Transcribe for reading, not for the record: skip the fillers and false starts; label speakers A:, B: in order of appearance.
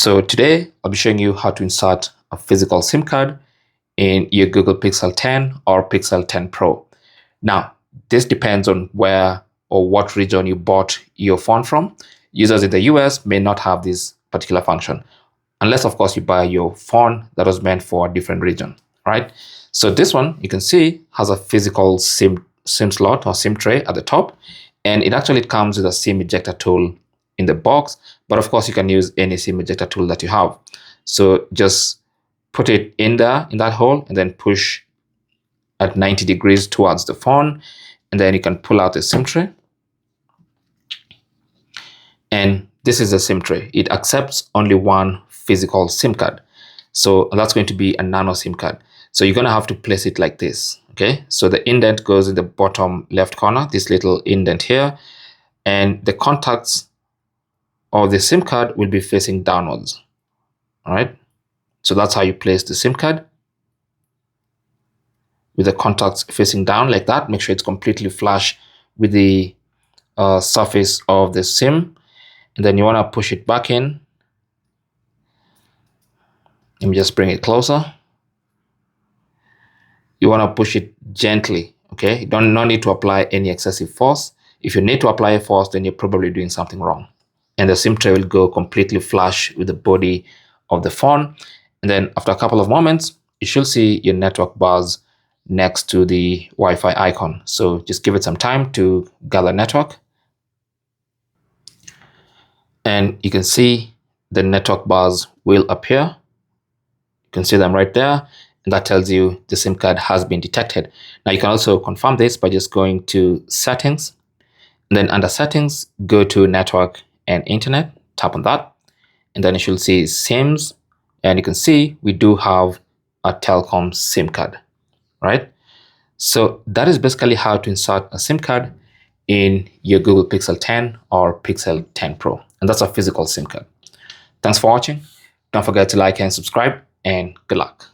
A: So today I'll be showing you how to insert a physical SIM card in your Google Pixel 10 or Pixel 10 Pro. Now, this depends on where or what region you bought your phone from. Users in the US may not have this particular function, unless of course you buy your phone that was meant for a different region, right? So this one, you can see, has a physical SIM slot or SIM tray at the top, and it actually comes with a SIM ejector tool in the box, but of course you can use any SIM ejector tool that you have. So just put it in there, in that hole, and then push at 90 degrees towards the phone, and then you can pull out the SIM tray. And this is the SIM tray. It accepts only one physical SIM card. So that's going to be a nano SIM card. So you're going to have to place it like this. Okay, so the indent goes in the bottom left corner, this little indent here, and the contacts of the SIM card will be facing downwards. All right, so that's how you place the SIM card, with the contacts facing down like that. Make sure it's completely flush with the surface of the SIM, and then you want to push it back in. Let me just bring it closer. You want to push it gently, okay? You don't need to apply any excessive force. If you need to apply a force, then you're probably doing something wrong. And the SIM tray will go completely flush with the body of the phone. And then after a couple of moments, you should see your network bars next to the Wi-Fi icon. So just give it some time to gather network. And you can see the network bars will appear. You can see them right there. And that tells you the SIM card has been detected. Now you can also confirm this by just going to settings, and then under settings, go to network and internet, tap on that, and then you should see SIMs, and you can see we do have a telecom SIM card, right? So that is basically how to insert a SIM card in your Google Pixel 10 or Pixel 10 Pro, and that's a physical SIM card. Thanks for watching. Don't forget to like and subscribe, and good luck.